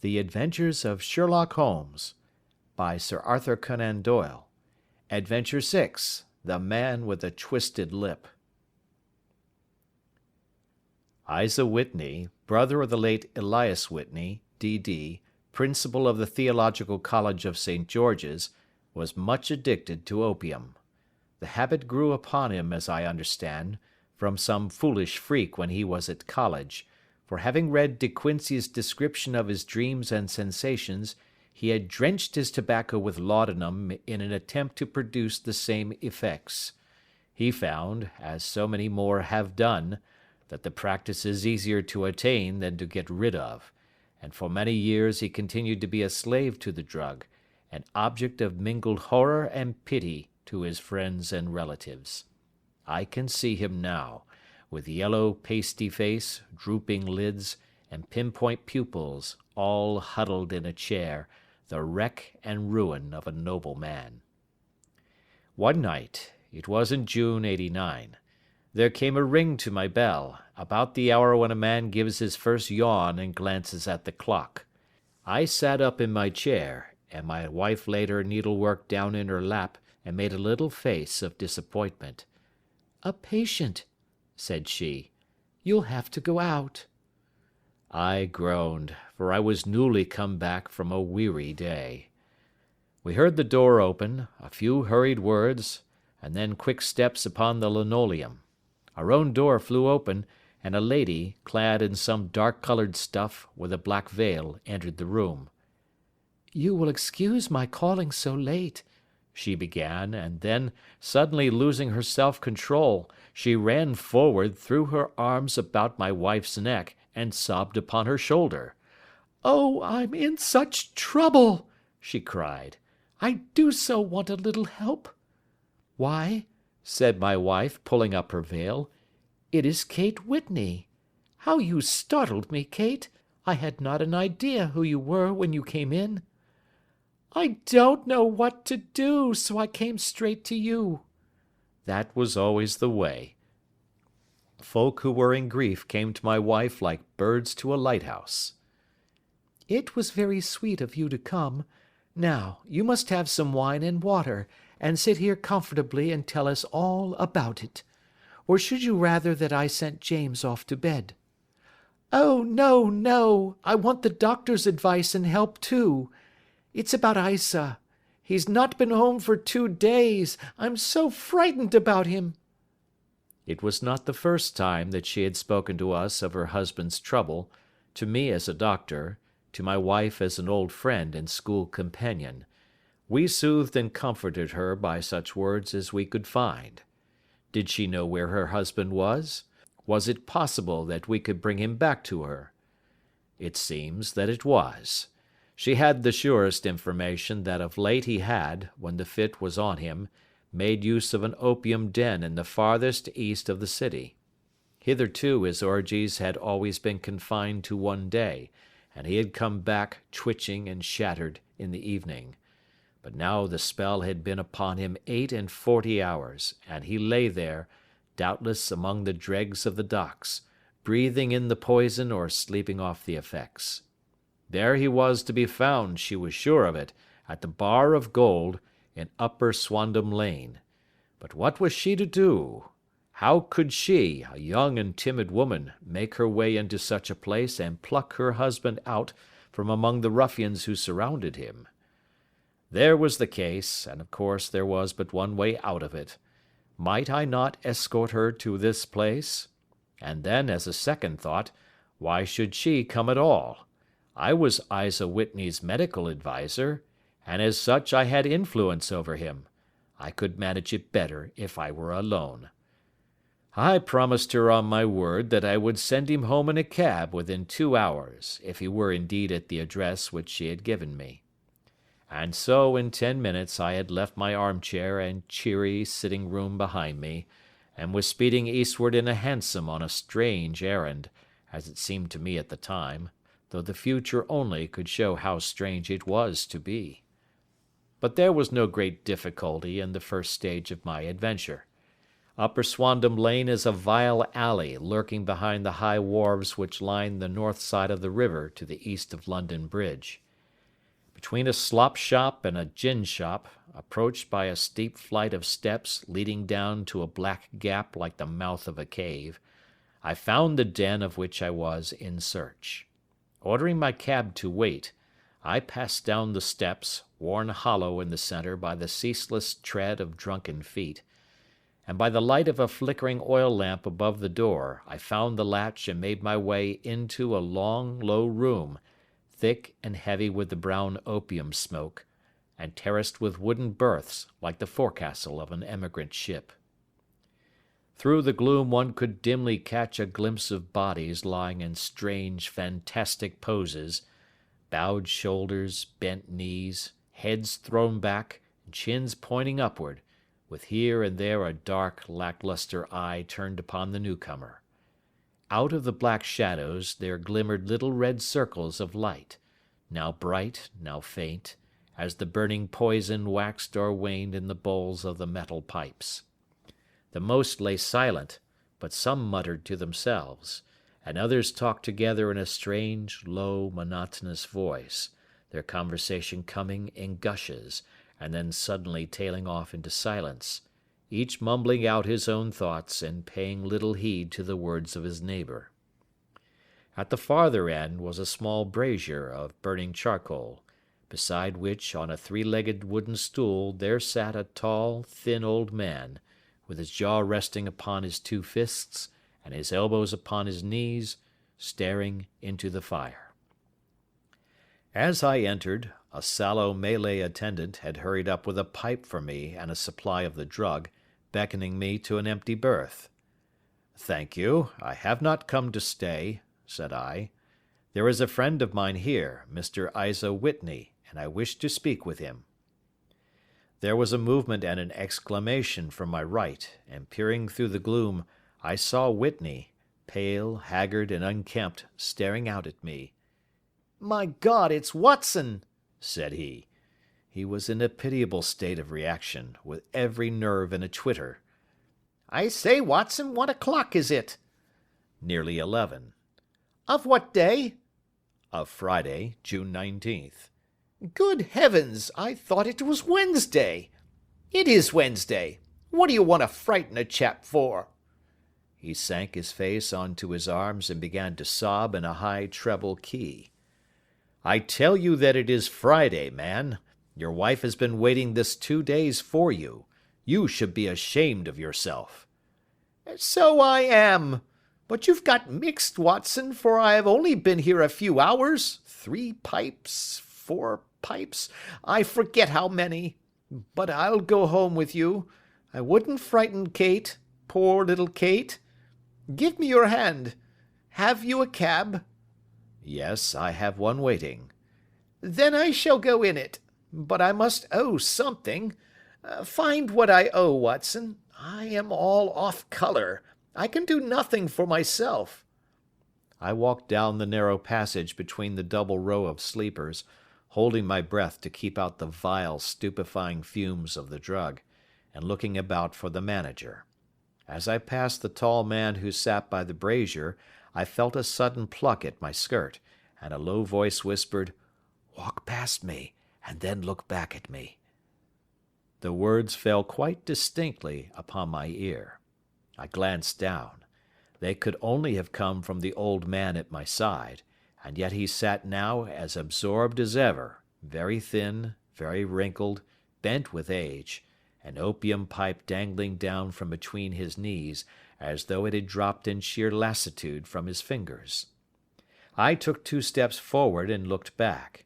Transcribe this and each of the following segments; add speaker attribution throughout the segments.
Speaker 1: The Adventures of Sherlock Holmes, by Sir Arthur Conan Doyle. Adventure 6, The Man with a Twisted Lip. Isa Whitney, brother of the late Elias Whitney, D.D., principal of the Theological College of St. George's, was much addicted to opium. The habit grew upon him, as I understand, from some foolish freak when he was at college, for having read De Quincey's description of his dreams and sensations, he had drenched his tobacco with laudanum in an attempt to produce the same effects. He found, as so many more have done, that the practice is easier to attain than to get rid of, and for many years he continued to be a slave to the drug, an object of mingled horror and pity to his friends and relatives. I can see him now, with yellow pasty face, drooping lids, and pinpoint pupils, all huddled in a chair, the wreck and ruin of a noble man. One night, it was in June '89, there came a ring to my bell, about the hour when a man gives his first yawn and glances at the clock. I sat up in my chair, and my wife laid her needlework down in her lap and made a little face of disappointment. "A patient," said she. "You'll have to go out." I groaned, for I was newly come back from a weary day. We heard the door open, a few hurried words, and then quick steps upon the linoleum. Our own door flew open, and a lady, clad in some dark-coloured stuff, with a black veil, entered the room. "You will excuse my calling so late," she began, and then, suddenly losing her self-control, she ran forward, threw her arms about my wife's neck, and sobbed upon her shoulder. "Oh, I'm in such trouble!" she cried. "I do so want a little help." "Why," said my wife, pulling up her veil, "it is Kate Whitney. How you startled me, Kate! I had not an idea who you were when you came in." "I don't know what to do, so I came straight to you." That was always the way. Folk who were in grief came to my wife like birds to a lighthouse. "It was very sweet of you to come. Now, you must have some wine and water, and sit here comfortably and tell us all about it. Or should you rather that I sent James off to bed?" "Oh, no, no! I want the doctor's advice and help too. It's about Isa. He's not been home for 2 days. I'm so frightened about him." It was not the first time that she had spoken to us of her husband's trouble, to me as a doctor, to my wife as an old friend and school companion. We soothed and comforted her by such words as we could find. Did she know where her husband was? Was it possible that we could bring him back to her? It seems that it was. She had the surest information that of late he had, when the fit was on him, made use of an opium den in the farthest east of the city. Hitherto his orgies had always been confined to one day, and he had come back twitching and shattered in the evening. But now the spell had been upon him 48 hours, and he lay there, doubtless among the dregs of the docks, breathing in the poison or sleeping off the effects. There he was to be found, she was sure of it, at the Bar of Gold, in Upper Swandam Lane. But what was she to do? How could she, a young and timid woman, make her way into such a place and pluck her husband out from among the ruffians who surrounded him? There was the case, and of course there was but one way out of it. Might I not escort her to this place? And then, as a second thought, why should she come at all? I was Isa Whitney's medical adviser, and as such I had influence over him. I could manage it better if I were alone. I promised her on my word that I would send him home in a cab within 2 hours, if he were indeed at the address which she had given me. And so in 10 minutes I had left my armchair and cheery sitting-room behind me, and was speeding eastward in a hansom on a strange errand, as it seemed to me at the time, though the future only could show how strange it was to be. But there was no great difficulty in the first stage of my adventure. Upper Swandam Lane is a vile alley lurking behind the high wharves which line the north side of the river to the east of London Bridge. Between a slop shop and a gin shop, approached by a steep flight of steps leading down to a black gap like the mouth of a cave, I found the den of which I was in search. Ordering my cab to wait, I passed down the steps, worn hollow in the centre by the ceaseless tread of drunken feet, and by the light of a flickering oil lamp above the door I found the latch and made my way into a long, low room, thick and heavy with the brown opium smoke, and terraced with wooden berths like the forecastle of an emigrant ship. Through the gloom one could dimly catch a glimpse of bodies lying in strange, fantastic poses, bowed shoulders, bent knees, heads thrown back, and chins pointing upward, with here and there a dark, lacklustre eye turned upon the newcomer. Out of the black shadows there glimmered little red circles of light, now bright, now faint, as the burning poison waxed or waned in the bowls of the metal pipes. The most lay silent, but some muttered to themselves, and others talked together in a strange, low, monotonous voice, their conversation coming in gushes, and then suddenly tailing off into silence, each mumbling out his own thoughts and paying little heed to the words of his neighbour. At the farther end was a small brazier of burning charcoal, beside which, on a three-legged wooden stool, there sat a tall, thin old man, with his jaw resting upon his two fists and his elbows upon his knees, staring into the fire. As I entered, a sallow Malay attendant had hurried up with a pipe for me and a supply of the drug, beckoning me to an empty berth. "Thank you, I have not come to stay," said I. "There is a friend of mine here, Mr. Isa Whitney, and I wish to speak with him." There was a movement and an exclamation from my right, and peering through the gloom, I saw Whitney, pale, haggard, and unkempt, staring out at me. "My God, it's Watson!" said he. He was in a pitiable state of reaction, with every nerve in a twitter. "I say, Watson, what o'clock is it?" "Nearly 11.
Speaker 2: "Of what day?"
Speaker 1: "Of Friday, June 19th.
Speaker 2: "Good heavens, I thought it was Wednesday." "It is Wednesday. What do you want to frighten a chap for?"
Speaker 1: He sank his face onto his arms and began to sob in a high treble key. "I tell you that it is Friday, man. Your wife has been waiting this 2 days for you. You should be ashamed of yourself."
Speaker 2: "So I am. But you've got mixed, Watson, for I have only been here a few hours. 3 pipes, 4 pipes, I forget how many. But I'll go home with you. I wouldn't frighten Kate, poor little Kate. Give me your hand. Have you a cab?"
Speaker 1: "Yes, I have one waiting."
Speaker 2: "Then I shall go in it. But I must owe something. Find what I owe, Watson. I am all off colour. I can do nothing for myself."
Speaker 1: I walked down the narrow passage between the double row of sleepers, holding my breath to keep out the vile, stupefying fumes of the drug, and looking about for the manager. As I passed the tall man who sat by the brazier, I felt a sudden pluck at my skirt, and a low voice whispered, "Walk past me, and then look back at me." The words fell quite distinctly upon my ear. I glanced down. They could only have come from the old man at my side, and yet he sat now as absorbed as ever, very thin, very wrinkled, bent with age, an opium pipe dangling down from between his knees, as though it had dropped in sheer lassitude from his fingers. I took 2 steps forward and looked back.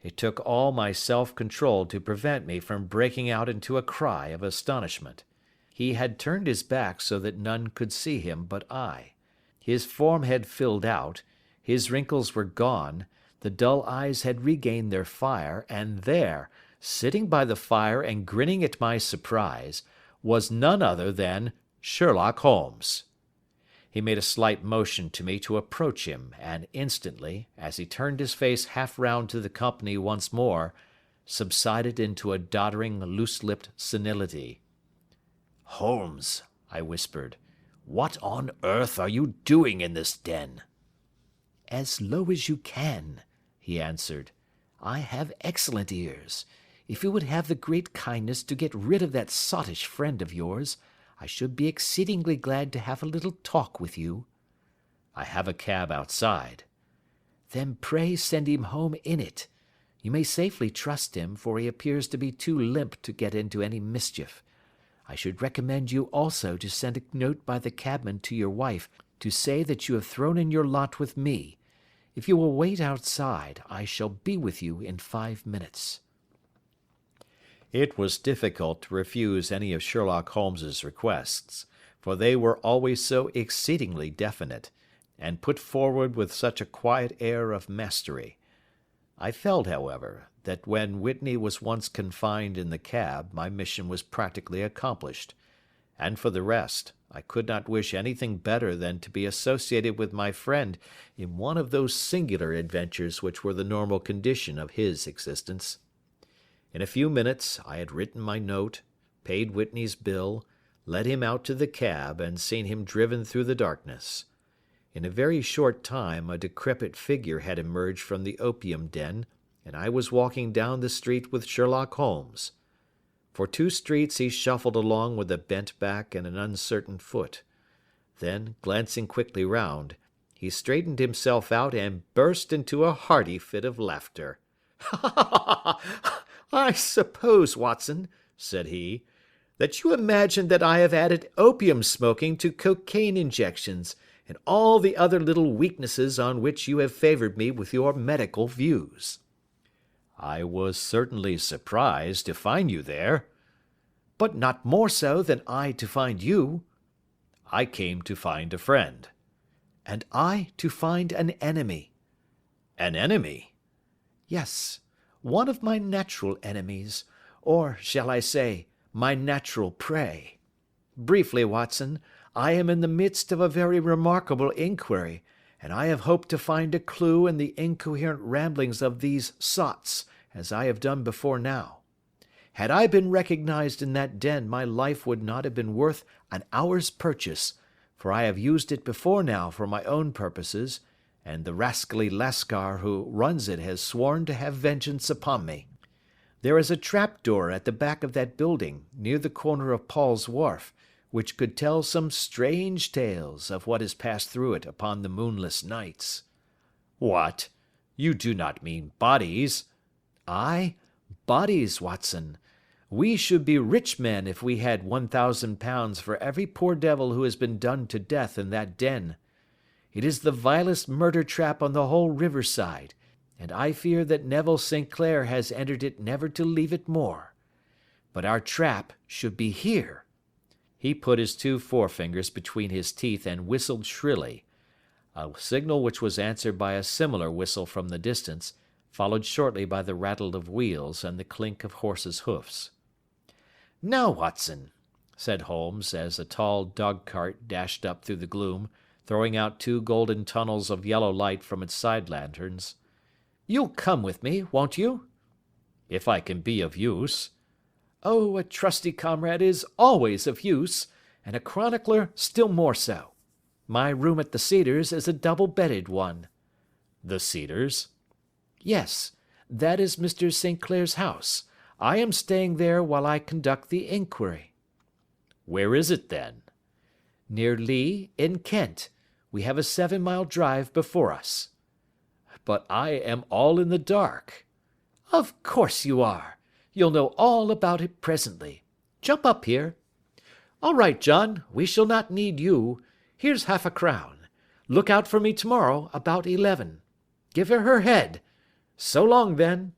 Speaker 1: It took all my self-control to prevent me from breaking out into a cry of astonishment. He had turned his back so that none could see him but I. His form had filled out, his wrinkles were gone, the dull eyes had regained their fire, and there, sitting by the fire and grinning at my surprise, was none other than Sherlock Holmes. He made a slight motion to me to approach him, and instantly, as he turned his face half round to the company once more, subsided into a doddering, loose-lipped senility. "Holmes," I whispered. "What on earth are you doing in this den?" "As low as you can," he answered. "I have excellent ears. If you would have the great kindness to get rid of that sottish friend of yours, I should be exceedingly glad to have a little talk with you." "I have a cab outside." "Then pray send him home in it. You may safely trust him, for he appears to be too limp to get into any mischief. I should recommend you also to send a note by the cabman to your wife to say that you have thrown in your lot with me. If you will wait outside, I shall be with you in 5 minutes." It was difficult to refuse any of Sherlock Holmes's requests, for they were always so exceedingly definite, and put forward with such a quiet air of mastery. I felt, however, that when Whitney was once confined in the cab my mission was practically accomplished, and for the rest, I could not wish anything better than to be associated with my friend in one of those singular adventures which were the normal condition of his existence. In a few minutes I had written my note, paid Whitney's bill, led him out to the cab, and seen him driven through the darkness. In a very short time a decrepit figure had emerged from the opium den, and I was walking down the street with Sherlock Holmes. For 2 streets he shuffled along with a bent back and an uncertain foot. Then, glancing quickly round, he straightened himself out and burst into a hearty fit of laughter. "I suppose, Watson," said he, "that you imagine that I have added opium smoking to cocaine injections, and all the other little weaknesses on which you have favoured me with your medical views." "I was certainly surprised to find you there." "But not more so than I to find you." "I came to find a friend." "And I to find an enemy." "An enemy?" "Yes, one of my natural enemies, or, shall I say, my natural prey. Briefly, Watson, I am in the midst of a very remarkable inquiry, and I have hoped to find a clue in the incoherent ramblings of these sots, as I have done before now. Had I been recognized in that den, my life would not have been worth an hour's purchase, for I have used it before now for my own purposes, and the rascally Lascar who runs it has sworn to have vengeance upon me. There is a trap-door at the back of that building, near the corner of Paul's Wharf, which could tell some strange tales of what has passed through it upon the moonless nights." "What? You do not mean bodies?" "Aye, bodies, Watson. We should be rich men if we had £1,000 for every poor devil who has been done to death in that den. It is the vilest murder trap on the whole riverside, and I fear that Neville St. Clair has entered it never to leave it more. But our trap should be here." He put his 2 forefingers between his teeth and whistled shrilly, a signal which was answered by a similar whistle from the distance, followed shortly by the rattle of wheels and the clink of horses' hoofs. "Now, Watson," said Holmes, as a tall dog-cart dashed up through the gloom, throwing out 2 golden tunnels of yellow light from its side lanterns, "you'll come with me, won't you?" "If I can be of use." "Oh, a trusty comrade is always of use, and a chronicler still more so. My room at the Cedars is a double-bedded one." "The Cedars?" "Yes, that is Mr. St. Clair's house. I am staying there while I conduct the inquiry." "Where is it, then?" "Near Lee, in Kent. We have a 7-mile drive before us." "But I am all in the dark." "Of course you are. You'll know all about it presently. Jump up here. All right, John, we shall not need you. Here's £50. Look out for me tomorrow about 11. Give her head. So long, then."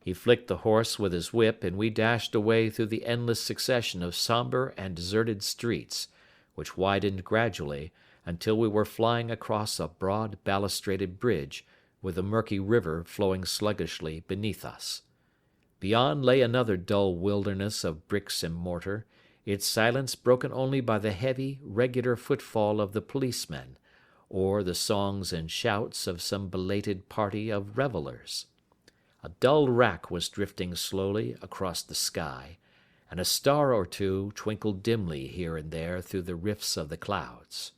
Speaker 1: He flicked the horse with his whip, and we dashed away through the endless succession of sombre and deserted streets, which widened gradually, until we were flying across a broad balustraded bridge, with the murky river flowing sluggishly beneath us. Beyond lay another dull wilderness of bricks and mortar, its silence broken only by the heavy, regular footfall of the policemen, or the songs and shouts of some belated party of revellers. A dull wrack was drifting slowly across the sky, and a star or two twinkled dimly here and there through the rifts of the clouds.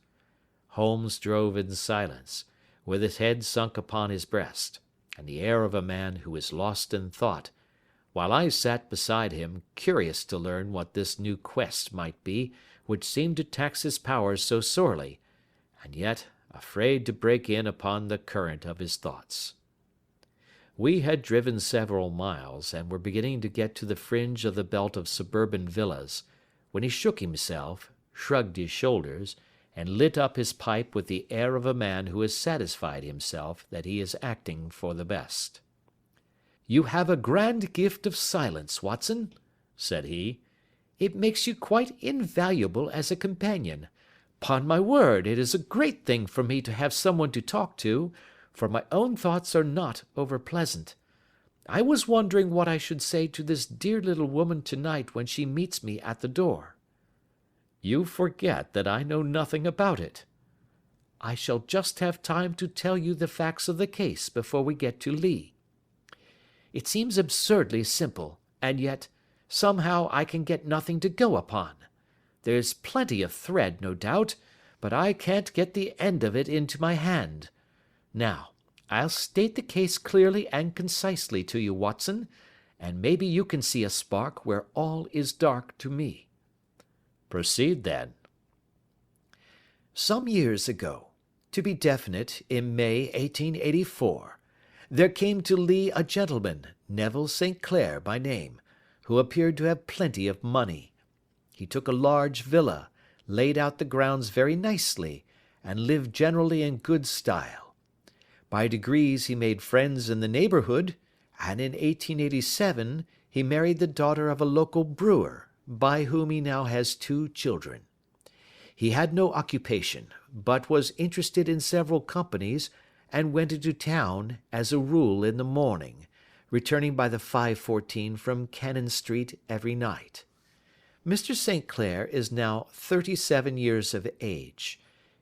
Speaker 1: Holmes drove in silence, with his head sunk upon his breast, and the air of a man who is lost in thought, while I sat beside him, curious to learn what this new quest might be which seemed to tax his powers so sorely, and yet afraid to break in upon the current of his thoughts. We had driven several miles, and were beginning to get to the fringe of the belt of suburban villas, when he shook himself, shrugged his shoulders, and lit up his pipe with the air of a man who has satisfied himself that he is acting for the best. "You have a grand gift of silence, Watson," said he. "It makes you quite invaluable as a companion. 'Pon my word, it is a great thing for me to have someone to talk to, for my own thoughts are not over pleasant. I was wondering what I should say to this dear little woman to-night when she meets me at the door." "You forget that I know nothing about it." "I shall just have time to tell you the facts of the case before we get to Lee. It seems absurdly simple, and yet, somehow I can get nothing to go upon. There's plenty of thread, no doubt, but I can't get the end of it into my hand. Now, I'll state the case clearly and concisely to you, Watson, and maybe you can see a spark where all is dark to me." "Proceed, then." "Some years ago, to be definite, in May 1884, there came to Lee a gentleman, Neville St. Clair by name, who appeared to have plenty of money. He took a large villa, laid out the grounds very nicely, and lived generally in good style. By degrees he made friends in the neighbourhood, and in 1887 he married the daughter of a local brewer, by whom he now has 2 children. He had no occupation, but was interested in several companies, and went into town, as a rule, in the morning, returning by the 5:14 from Cannon Street every night. Mr. St. Clair is now 37 years of age,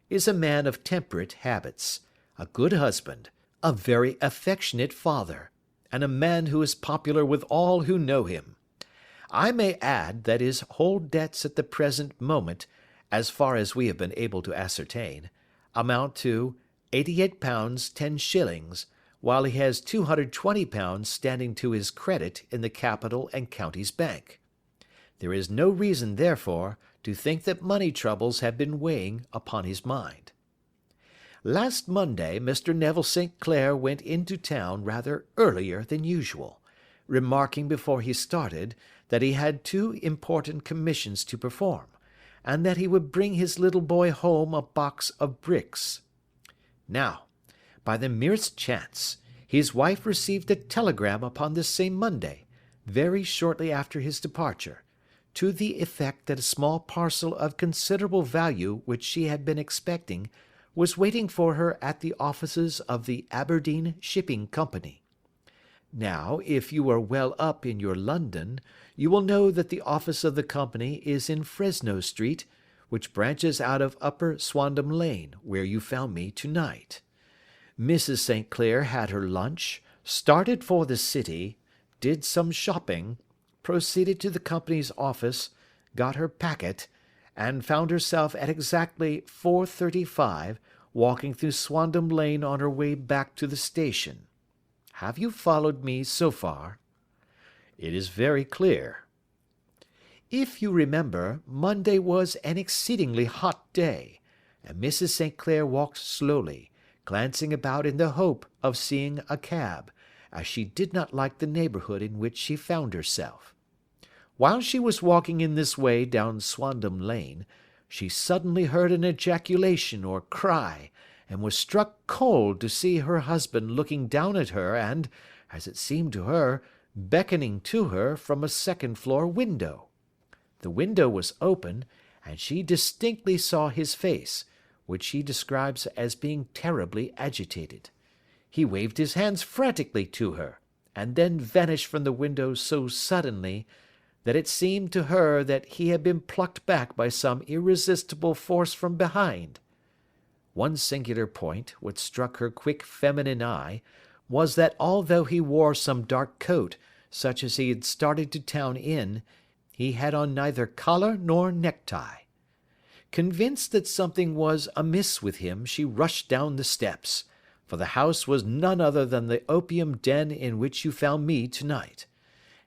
Speaker 1: is a man of temperate habits, a good husband, a very affectionate father, and a man who is popular with all who know him. I may add that his whole debts at the present moment, as far as we have been able to ascertain, amount to £88 10s, while he has £220 standing to his credit in the Capital and Counties Bank. There is no reason, therefore, to think that money troubles have been weighing upon his mind. Last Monday Mr. Neville St. Clair went into town rather earlier than usual, remarking before he started that he had 2 important commissions to perform, and that he would bring his little boy home a box of bricks. Now, by the merest chance, his wife received a telegram upon this same Monday, very shortly after his departure, to the effect that a small parcel of considerable value which she had been expecting was waiting for her at the offices of the Aberdeen Shipping Company. Now, if you are well up in your London, you will know that the office of the company is in Fresno Street, which branches out of Upper Swandam Lane, where you found me to-night. Mrs. St. Clair had her lunch, started for the city, did some shopping, proceeded to the company's office, got her packet, and found herself at exactly 4:35 walking through Swandam Lane on her way back to the station. Have you followed me so far?" "It is very clear." "If you remember, Monday was an exceedingly hot day, and Mrs. St. Clair walked slowly, glancing about in the hope of seeing a cab, as she did not like the neighbourhood in which she found herself. While she was walking in this way down Swandam Lane, she suddenly heard an ejaculation or cry, and was struck cold to see her husband looking down at her and, as it seemed to her, beckoning to her from a second-floor window. The window was open, and she distinctly saw his face, which she describes as being terribly agitated. He waved his hands frantically to her, and then vanished from the window so suddenly that it seemed to her that he had been plucked back by some irresistible force from behind. One singular point, which struck her quick feminine eye, was that although he wore some dark coat, such as he had started to town in, He had on neither collar nor necktie. Convinced that something was amiss with him, she rushed down the steps, for the house was none other than the opium den in which you found me tonight,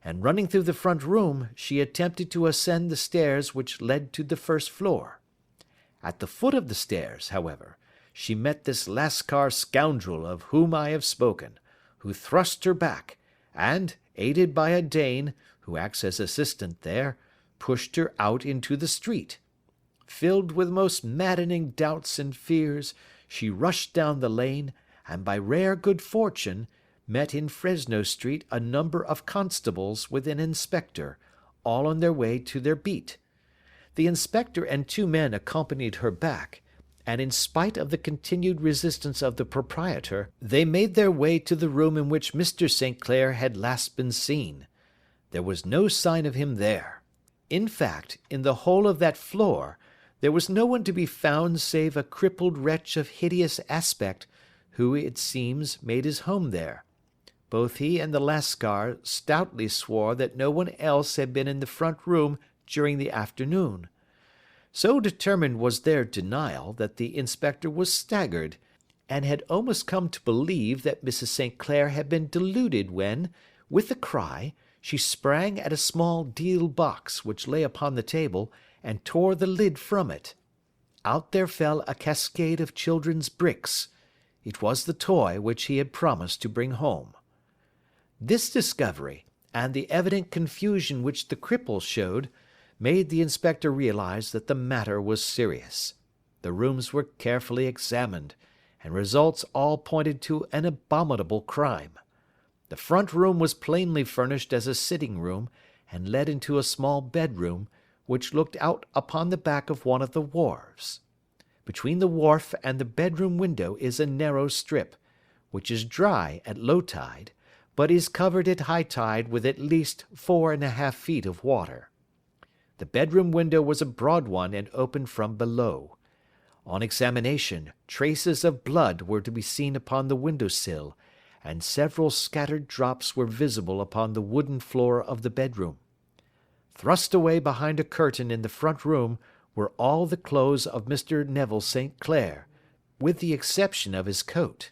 Speaker 1: and running through the front room, she attempted to ascend the stairs which led to the first floor. At the foot of the stairs, however, she met this Lascar scoundrel of whom I have spoken, who thrust her back, and, aided by a Dane, who acts as assistant there, pushed her out into the street. Filled with most maddening doubts and fears, she rushed down the lane, and by rare good fortune, met in Fresno Street a number of constables with an inspector, all on their way to their beat. The inspector and 2 men accompanied her back, and in spite of the continued resistance of the proprietor, they made their way to the room in which Mr. St. Clair had last been seen. There was no sign of him there. In fact, in the whole of that floor, there was no one to be found save a crippled wretch of hideous aspect, who, it seems, made his home there. Both he and the Lascar stoutly swore that no one else had been in the front room during the afternoon. So determined was their denial that the inspector was staggered, and had almost come to believe that Mrs. St. Clair had been deluded when, with a cry, she sprang at a small deal box which lay upon the table, and tore the lid from it. Out there fell a cascade of children's bricks. It was the toy which he had promised to bring home. This discovery, and the evident confusion which the cripple showed, made the inspector realize that the matter was serious. The rooms were carefully examined, and results all pointed to an abominable crime. The front room was plainly furnished as a sitting room, and led into a small bedroom, which looked out upon the back of one of the wharves. Between the wharf and the bedroom window is a narrow strip, which is dry at low tide, but is covered at high tide with at least 4½ feet of water. The bedroom window was a broad one and opened from below. On examination, traces of blood were to be seen upon the window sill, and several scattered drops were visible upon the wooden floor of the bedroom. Thrust away behind a curtain in the front room were all the clothes of Mr. Neville St. Clair, with the exception of his coat.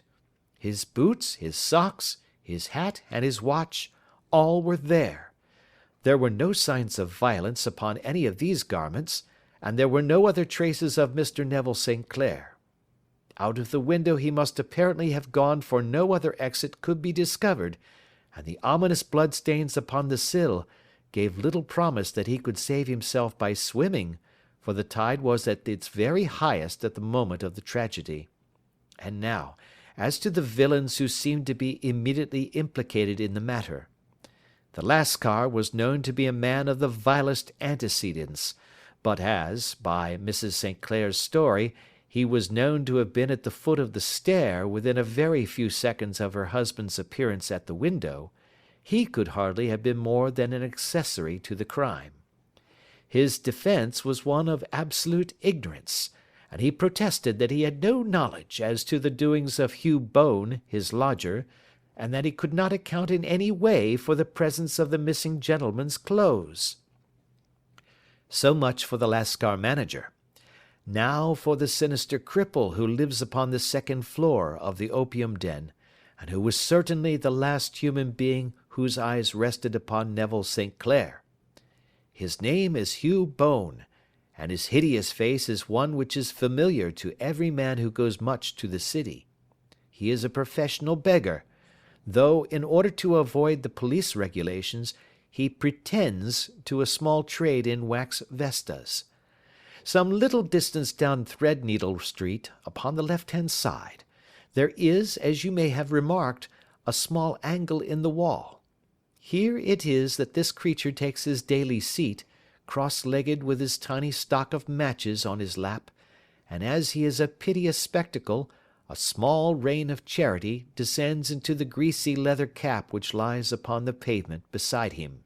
Speaker 1: His boots, his socks, his hat, and his watch, all were there. There were no signs of violence upon any of these garments, and there were no other traces of Mr. Neville St. Clair. Out of the window he must apparently have gone, for no other exit could be discovered, and the ominous bloodstains upon the sill gave little promise that he could save himself by swimming, for the tide was at its very highest at the moment of the tragedy. And now, as to the villains who seemed to be immediately implicated in the matter. The Lascar was known to be a man of the vilest antecedents, but as, by Mrs. St. Clair's story, he was known to have been at the foot of the stair within a very few seconds of her husband's appearance at the window, he could hardly have been more than an accessory to the crime. His defence was one of absolute ignorance, and he protested that he had no knowledge as to the doings of Hugh Bone, his lodger, and that he could not account in any way for the presence of the missing gentleman's clothes. So much for the Lascar manager. Now for the sinister cripple who lives upon the second floor of the opium den, and who was certainly the last human being whose eyes rested upon Neville St. Clair. His name is Hugh Bone, and his hideous face is one which is familiar to every man who goes much to the city. He is a professional beggar, though, in order to avoid the police regulations, he pretends to a small trade in wax vestas. Some little distance down Threadneedle Street, upon the left-hand side, there is, as you may have remarked, a small angle in the wall. Here it is that this creature takes his daily seat, cross-legged with his tiny stock of matches on his lap, and as he is a piteous spectacle, a small rain of charity descends into the greasy leather cap which lies upon the pavement beside him.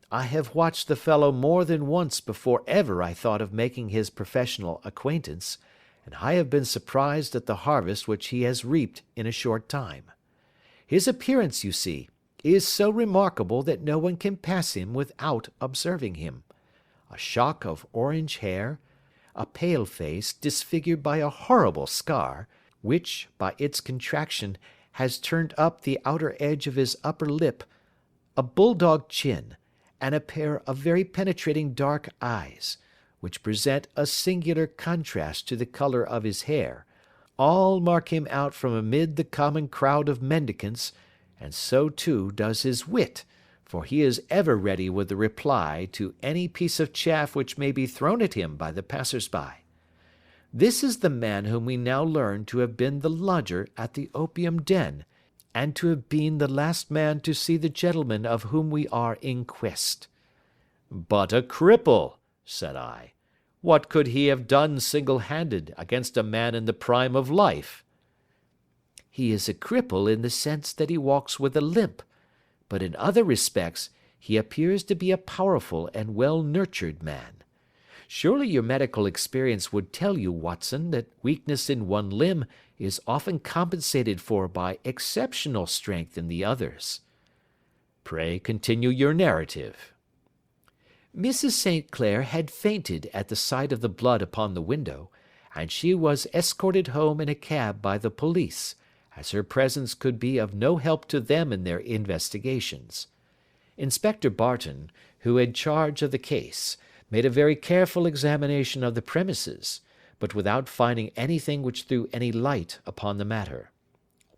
Speaker 1: I have watched the fellow more than once before ever I thought of making his professional acquaintance, and I have been surprised at the harvest which he has reaped in a short time. His appearance, you see,
Speaker 2: is so remarkable that no one can pass him without observing him. A shock of orange hair, a pale face disfigured by a horrible scar, which, by its contraction, has turned up the outer edge of his upper lip, a bulldog chin, and a pair of very penetrating dark eyes, which present a singular contrast to the colour of his hair, all mark him out from amid the common crowd of mendicants, and so too does his wit, for he is ever ready with a reply to any piece of chaff which may be thrown at him by the passers-by. This is the man whom we now learn to have been the lodger at the opium den, and to have been the last man to see the gentleman of whom we are in quest.
Speaker 1: But a cripple, said I. What could he have done single-handed against a man in the prime of life?
Speaker 2: He is a cripple in the sense that he walks with a limp, but in other respects he appears to be a powerful and well-nurtured man. Surely your medical experience would tell you, Watson, that weakness in one limb is often compensated for by exceptional strength in the others.
Speaker 1: Pray continue your narrative.
Speaker 2: Mrs. St. Clair had fainted at the sight of the blood upon the window, and she was escorted home in a cab by the police, as her presence could be of no help to them in their investigations. Inspector Barton, who had charge of the case, made a very careful examination of the premises, but without finding anything which threw any light upon the matter.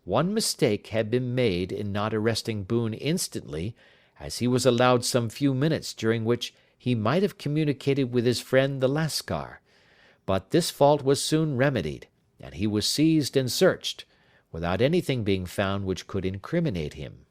Speaker 2: One mistake had been made in not arresting Boone instantly, as he was allowed some few minutes during which he might have communicated with his friend the Lascar, but this fault was soon remedied, and he was seized and searched, without anything being found which could incriminate him.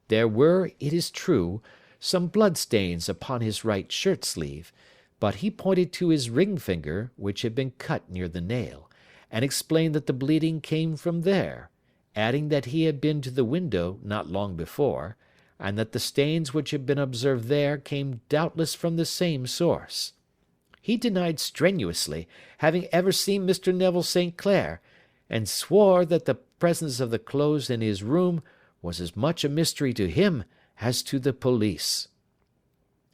Speaker 2: There were, it is true, some blood-stains upon his right shirt-sleeve, but he pointed to his ring finger, which had been cut near the nail, and explained that the bleeding came from there, adding that he had been to the window not long before, and that the stains which had been observed there came doubtless from the same source. He denied strenuously having ever seen Mr. Neville St. Clair, and swore that the presence of the clothes in his room was as much a mystery to him as to the police.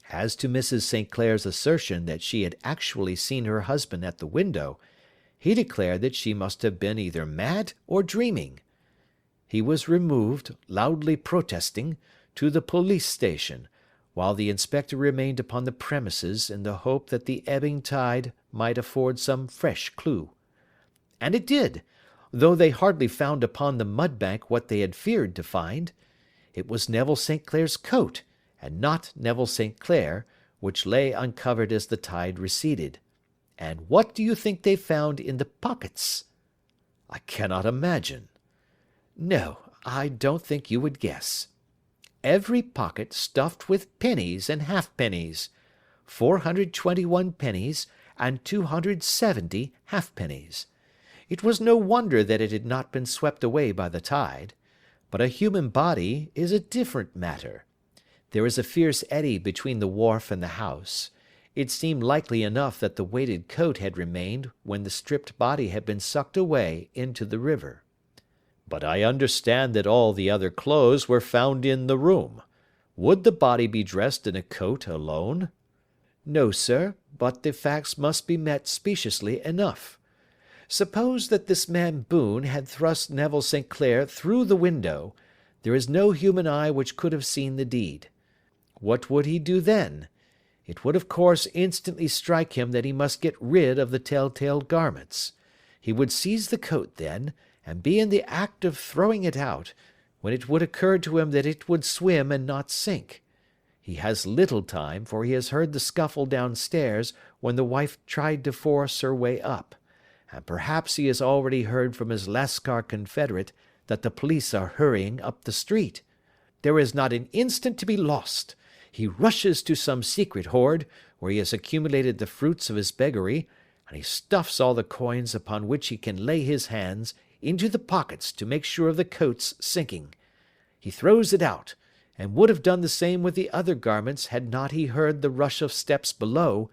Speaker 2: As to Mrs. St. Clair's assertion that she had actually seen her husband at the window, he declared that she must have been either mad or dreaming. He was removed, loudly protesting, to the police station, while the inspector remained upon the premises in the hope that the ebbing tide might afford some fresh clue. And it did, though they hardly found upon the mud-bank what they had feared to find. It was Neville St. Clair's coat, and not Neville St. Clair, which lay uncovered as the tide receded. And what do you think they found in the pockets?
Speaker 1: I cannot imagine.
Speaker 2: No, I don't think you would guess. Every pocket stuffed with pennies and halfpennies, 421 pennies and 270 halfpennies. It was no wonder that it had not been swept away by the tide. But a human body is a different matter. There is a fierce eddy between the wharf and the house. It seemed likely enough that the weighted coat had remained when the stripped body had been sucked away into the river.
Speaker 1: But I understand that all the other clothes were found in the room. Would the body be dressed in a coat alone?
Speaker 2: No, sir, but the facts must be met speciously enough. Suppose that this man Boone had thrust Neville St. Clair through the window, there is no human eye which could have seen the deed. What would he do then? It would of course instantly strike him that he must get rid of the tell-tale garments. He would seize the coat then, and be in the act of throwing it out, when it would occur to him that it would swim and not sink. He has little time, for he has heard the scuffle downstairs when the wife tried to force her way up, and perhaps he has already heard from his Lascar confederate that the police are hurrying up the street. There is not an instant to be lost. He rushes to some secret hoard, where he has accumulated the fruits of his beggary, and he stuffs all the coins upon which he can lay his hands into the pockets to make sure of the coat's sinking. He throws it out, and would have done the same with the other garments had not he heard the rush of steps below,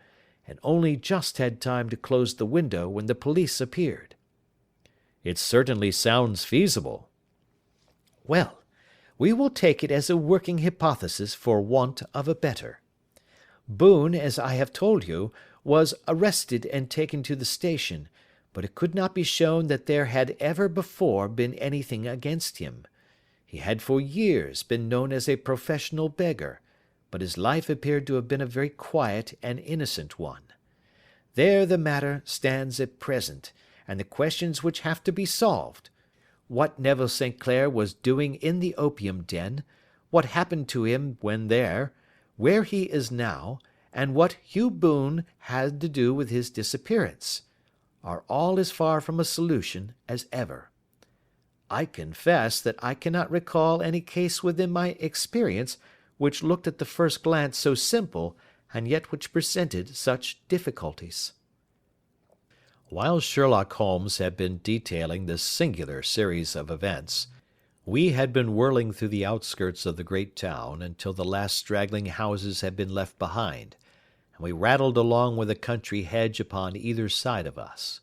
Speaker 2: and only just had time to close the window when the police appeared.
Speaker 1: It certainly sounds feasible.
Speaker 2: Well, We will take it as a working hypothesis for want of a better. Boone, as I have told you, was arrested and taken to the station, but it could not be shown that there had ever before been anything against him. He had for years been known as a professional beggar, but his life appeared to have been a very quiet and innocent one. There the matter stands at present, and the questions which have to be solved. What Neville St. Clair was doing in the opium den, what happened to him when there, where he is now, and what Hugh Boone had to do with his disappearance, are all as far from a solution as ever. I confess that I cannot recall any case within my experience which looked at the first glance so simple, and yet which presented such difficulties. While Sherlock Holmes had been detailing this singular series of events, we had been whirling through the outskirts of the great town until the last straggling houses had been left behind, and we rattled along with a country hedge upon either side of us.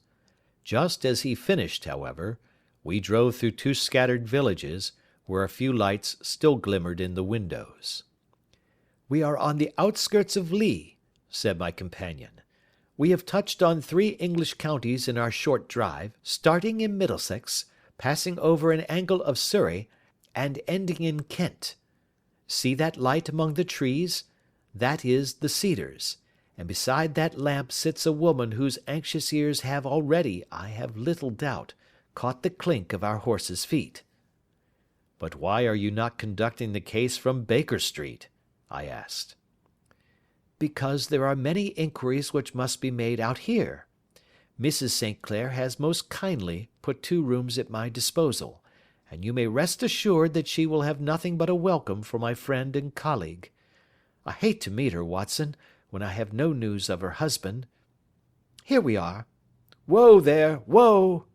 Speaker 2: Just as he finished, however, we drove through 2 scattered villages, where a few lights still glimmered in the windows. "We are on the outskirts of Lee," said my companion. "We have touched on 3 English counties in our short drive, starting in Middlesex, passing over an angle of Surrey, and ending in Kent. See that light among the trees? That is the Cedars, and beside that lamp sits a woman whose anxious ears have already, I have little doubt, caught the clink of our horses' feet." "But why are you not conducting the case from Baker Street?" I asked. "Because there are many inquiries which must be made out here. Mrs. St. Clair has most kindly put 2 rooms at my disposal, and you may rest assured that she will have nothing but a welcome for my friend and colleague. I hate to meet her, Watson, when I have no news of her husband. Here we are. Whoa there, whoa!"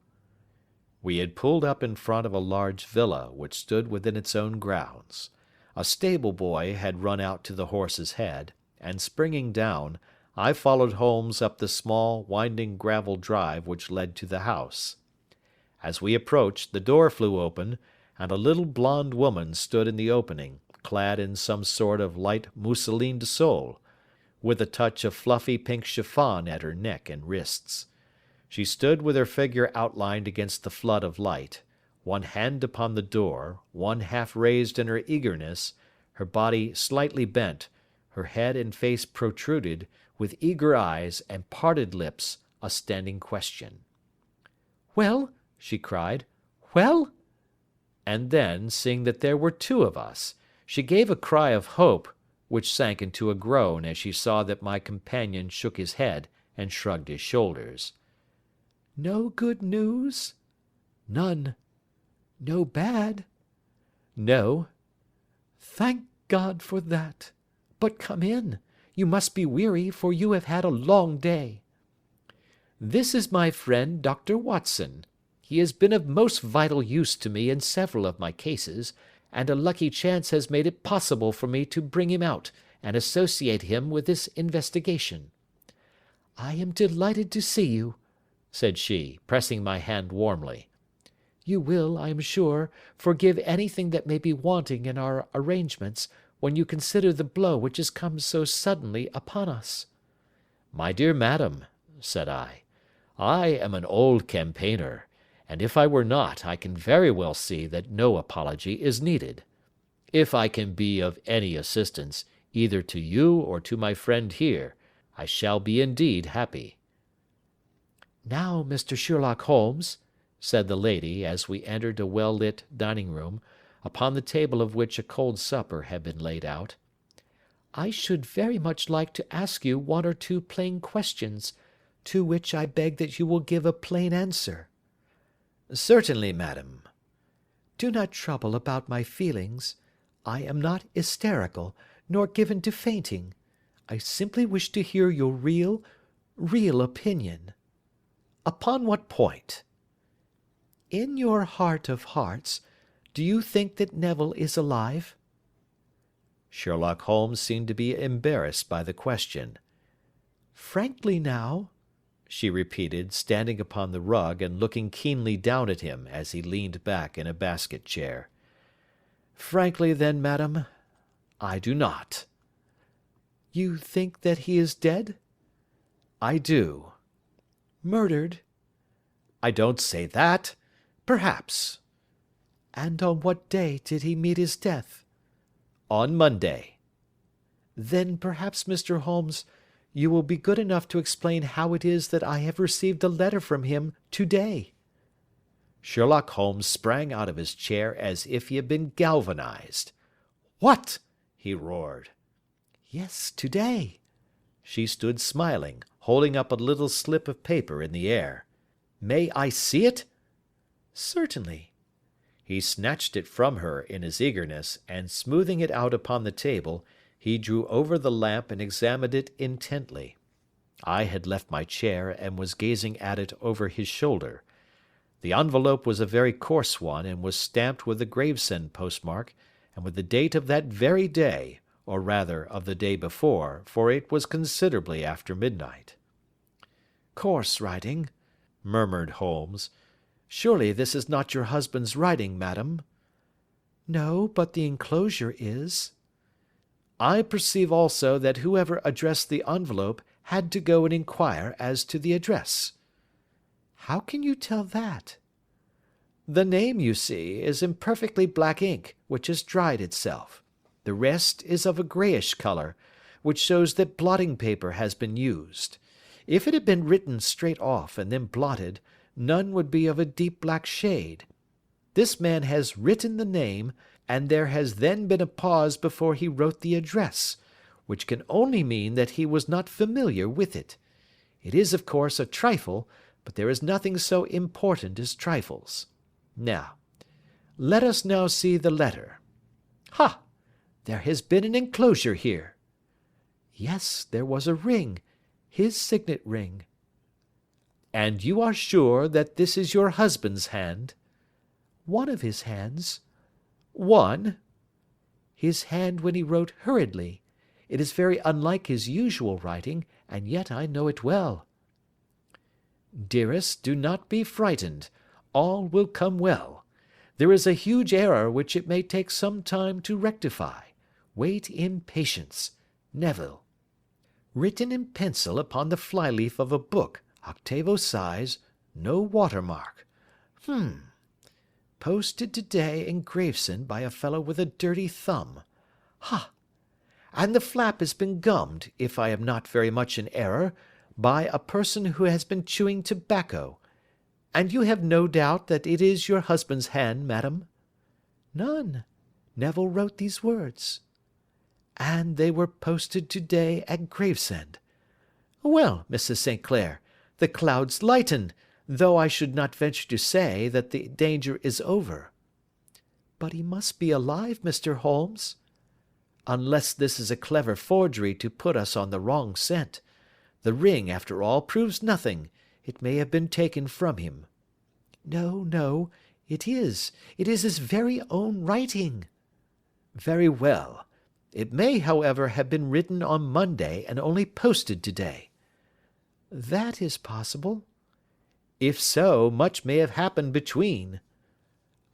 Speaker 2: We had pulled up in front of a large villa which stood within its own grounds. A stable boy had run out to the horse's head, and springing down, I followed Holmes up the small, winding gravel drive which led to the house. As we approached, the door flew open, and a little blonde woman stood in the opening, clad in some sort of light mousseline de sole, with a touch of fluffy pink chiffon at her neck and wrists. She stood with her figure outlined against the flood of light, one hand upon the door, one half raised in her eagerness, her body slightly bent, her head and face protruded, with eager eyes and parted lips, a standing question. "Well?" she cried. "Well?" And then, seeing that there were 2 of us, she gave a cry of hope, which sank into a groan as she saw that my companion shook his head and shrugged his shoulders. "No good news?" "None." "No bad?" "No." "Thank God for that. But come in. You must be weary, for you have had a long day. This is my friend Dr. Watson. He has been of most vital use to me in several of my cases, and a lucky chance has made it possible for me to bring him out and associate him with this investigation. I am delighted to see you," said she, pressing my hand warmly. "You will, I am sure, forgive anything that may be wanting in our arrangements, when you consider the blow which has come so suddenly upon us." "My dear madam," said I am an old campaigner, and if I were not, I can very well see that no apology is needed. If I can be of any assistance, either to you or to my friend here, I shall be indeed happy." "Now, Mr. Sherlock Holmes," said the lady, as we entered a well-lit dining-room, upon the table of which a cold supper had been laid out, "I should very much like to ask you 1 or 2 plain questions, to which I beg that you will give a plain answer." "Certainly, madam." "Do not trouble about my feelings. I am not hysterical, nor given to fainting. I simply wish to hear your real opinion." "Upon what point?" "In your heart of hearts, do you think that Neville is alive?" Sherlock Holmes seemed to be embarrassed by the question. "Frankly now," she repeated, standing upon the rug and looking keenly down at him as he leaned back in a basket chair.
Speaker 1: Frankly, then, madam, I do not.
Speaker 2: You think that he is dead?
Speaker 1: I do.
Speaker 2: Murdered?
Speaker 1: I don't say that. Perhaps.
Speaker 2: And on what day did he meet his death?
Speaker 1: On Monday.
Speaker 2: Then perhaps, Mr. Holmes, you will be good enough to explain how it is that I have received a letter from him today.
Speaker 1: Sherlock Holmes sprang out of his chair as if he had been galvanized. "What?" he roared.
Speaker 2: Yes, today.
Speaker 1: She stood smiling, holding up a little slip of paper in the air. "May I see it?"
Speaker 2: Certainly.
Speaker 1: He snatched it from her in his eagerness, and smoothing it out upon the table, he drew over the lamp and examined it intently. I had left my chair and was gazing at it over his shoulder. The envelope was a very coarse one, and was stamped with the Gravesend postmark, and with the date of that very day, or rather of the day before, for it was considerably after midnight.
Speaker 2: Coarse writing, murmured Holmes. Surely this is not your husband's writing, madam? No, but the enclosure is.
Speaker 1: I perceive also that whoever addressed the envelope had to go and inquire as to the address.
Speaker 2: How can you tell that?
Speaker 1: The name, you see, is in perfectly black ink, which has dried itself. The rest is of a greyish colour, which shows that blotting paper has been used. If it had been written straight off and then blotted, none would be of a deep black shade. This man has written the name, and there has then been a pause before he wrote the address, which can only mean that he was not familiar with it. It is, of course, a trifle, but there is nothing so important as trifles. Now, let us now see the letter. Ha! There has been an enclosure here.
Speaker 2: Yes, there was a ring, his signet ring.
Speaker 1: And you are sure that this is your husband's hand?
Speaker 2: One of his hands.
Speaker 1: One?
Speaker 2: His hand when he wrote hurriedly. It is very unlike his usual writing, and yet I know it well.
Speaker 1: Dearest, do not be frightened. All will come well. There is a huge error which it may take some time to rectify. Wait in patience. Neville. Written in pencil upon the flyleaf of a book, octavo size, no watermark. Posted today in Gravesend by a fellow with a dirty thumb. Ha! And the flap has been gummed, if I am not very much in error, by a person who has been chewing tobacco. And you have no doubt that it is your husband's hand, madam?
Speaker 2: None. Neville wrote these words.
Speaker 1: And they were posted today at Gravesend. Well, Mrs. St. Clair, the clouds lighten, though I should not venture to say that the danger is over.
Speaker 2: But he must be alive, Mr. Holmes.
Speaker 1: Unless this is a clever forgery to put us on the wrong scent. The ring, after all, proves nothing. It may have been taken from him.
Speaker 2: No, no, it is. It is his very own writing.
Speaker 1: Very well. It may, however, have been written on Monday and only posted today.
Speaker 2: That is possible.
Speaker 1: If so, much may have happened between.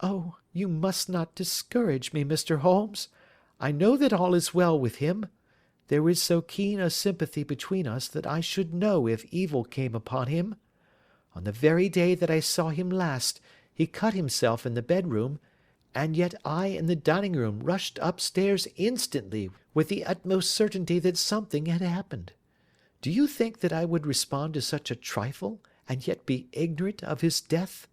Speaker 2: Oh, you must not discourage me, Mr. Holmes. I know that all is well with him. There is so keen a sympathy between us that I should know if evil came upon him. On the very day that I saw him last, he cut himself in the bedroom, and yet I in the dining-room rushed upstairs instantly with the utmost certainty that something had happened. Do you think that I would respond to such a trifle, and yet be ignorant of his death?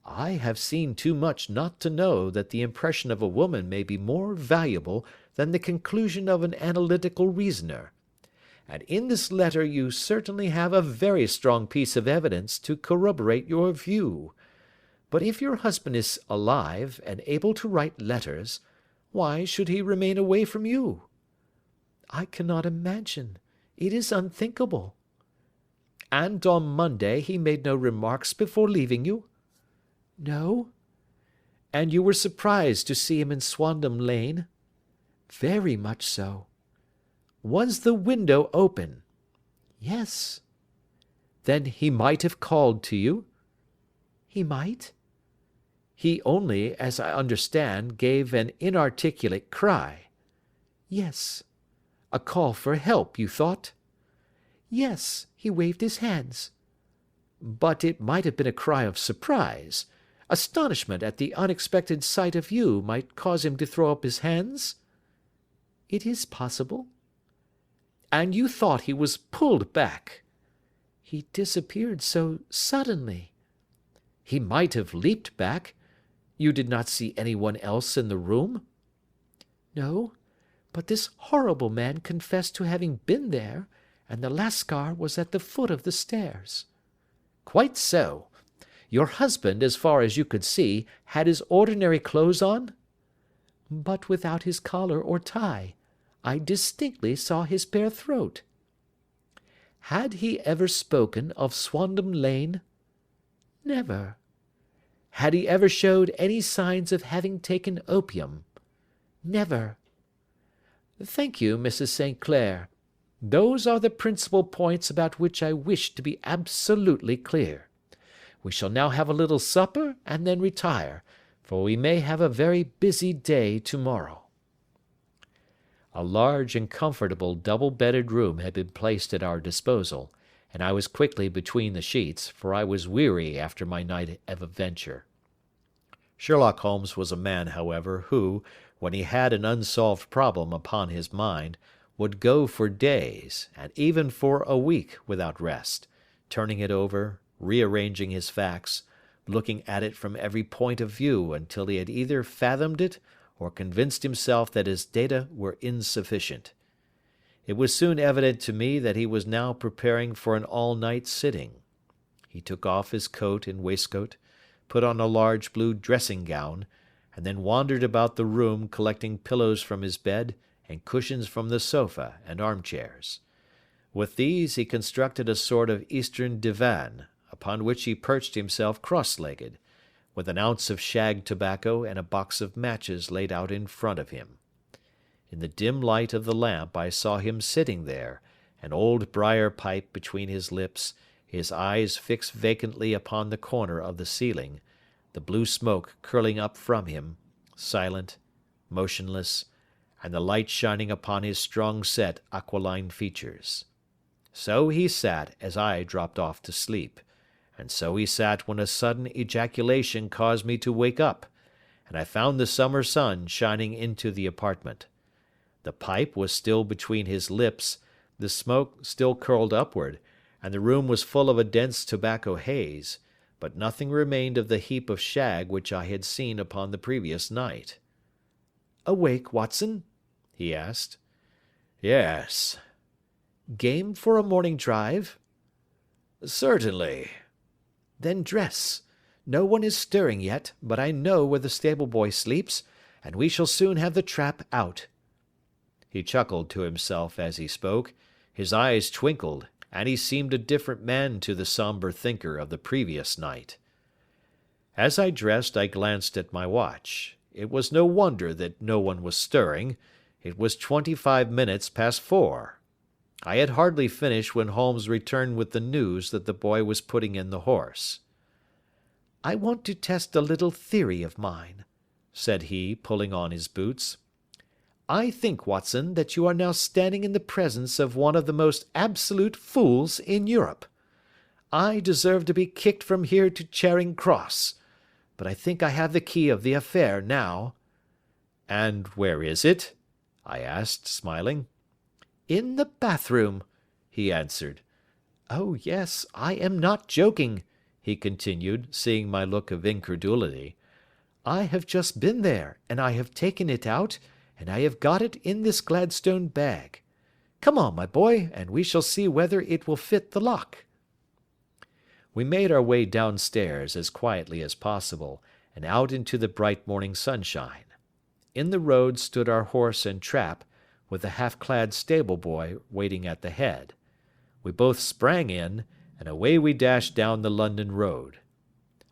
Speaker 1: I have seen too much not to know that the impression of a woman may be more valuable than the conclusion of an analytical reasoner. And in this letter you certainly have a very strong piece of evidence to corroborate your view. But if your husband is alive and able to write letters, why should he remain away from you?
Speaker 2: I cannot imagine. It is unthinkable.
Speaker 1: And on Monday he made no remarks before leaving you?
Speaker 2: No.
Speaker 1: And you were surprised to see him in Swandam Lane?
Speaker 2: Very much so.
Speaker 1: Was the window open?
Speaker 2: Yes.
Speaker 1: Then he might have called to you?
Speaker 2: He might.
Speaker 1: He only, as I understand, gave an inarticulate cry. Yes. A call for help, you thought? Yes, he waved his hands. But it might have been a cry of surprise. Astonishment at the unexpected sight of you might cause him to throw up his hands? It is possible. And you thought he was pulled back? He disappeared so suddenly. He might have leaped back. You did not see anyone else in the room? No, but this horrible man confessed to having been there, and the Lascar was at the foot of the stairs. Quite so. Your husband, as far as you could see, had his ordinary clothes on? But without his collar or tie. I distinctly saw his bare throat. Had he ever spoken of Swandam Lane? Never. Had he ever showed any signs of having taken opium? Never. Thank you, Mrs. St. Clair. Those are the principal points about which I wish to be absolutely clear. We shall now have a little supper and then retire, for we may have a very busy day tomorrow. A large and comfortable double-bedded room had been placed at our disposal, and I was quickly between the sheets, for I was weary after my night of adventure. Sherlock Holmes was a man, however, who, when he had an unsolved problem upon his mind, would go for days, and even for a week, without rest, turning it over, rearranging his facts, looking at it from every point of view until he had either fathomed it or convinced himself that his data were insufficient. It was soon evident to me that he was now preparing for an all-night sitting. He took off his coat and waistcoat, put on a large blue dressing-gown, and then wandered about the room collecting pillows from his bed and cushions from the sofa and armchairs. With these he constructed a sort of Eastern divan, upon which he perched himself cross-legged, with an ounce of shag tobacco and a box of matches laid out in front of him. In the dim light of the lamp I saw him sitting there, an old briar pipe between his lips, his eyes fixed vacantly upon the corner of the ceiling, the blue smoke curling up from him, silent, motionless, and the light shining upon his strong-set aquiline features. So he sat as I dropped off to sleep, and so he sat when a sudden ejaculation caused me to wake up, and I found the summer sun shining into the apartment. The pipe was still between his lips, the smoke still curled upward, and the room was full of a dense tobacco haze, but nothing remained of the heap of shag which I had seen upon the previous night. "Awake, Watson?" he asked. "Yes." "Game for a morning drive?" "Certainly." "Then dress. No one is stirring yet, but I know where the stable-boy sleeps, and we shall soon have the trap out." He chuckled to himself as he spoke, his eyes twinkled, and he seemed a different man to the sombre thinker of the previous night. As I dressed I glanced at my watch. It was no wonder that no one was stirring. It was 25 minutes past 4. I had hardly finished when Holmes returned with the news that the boy was putting in the horse. "I want to test a little theory of mine," said he, pulling on his boots. "I think, Watson, that you are now standing in the presence of one of the most absolute fools in Europe. I deserve to be kicked from here to Charing Cross, but I think I have the key of the affair now." "And where is it?" I asked, smiling. "In the bathroom," he answered. "Oh yes, I am not joking," he continued, seeing my look of incredulity. "I have just been there, and I have taken it out, and I have got it in this Gladstone bag. Come on, my boy, and we shall see whether it will fit the lock." We made our way downstairs as quietly as possible, and out into the bright morning sunshine. In the road stood our horse and trap, with the half-clad stable-boy waiting at the head. We both sprang in, and away we dashed down the London road.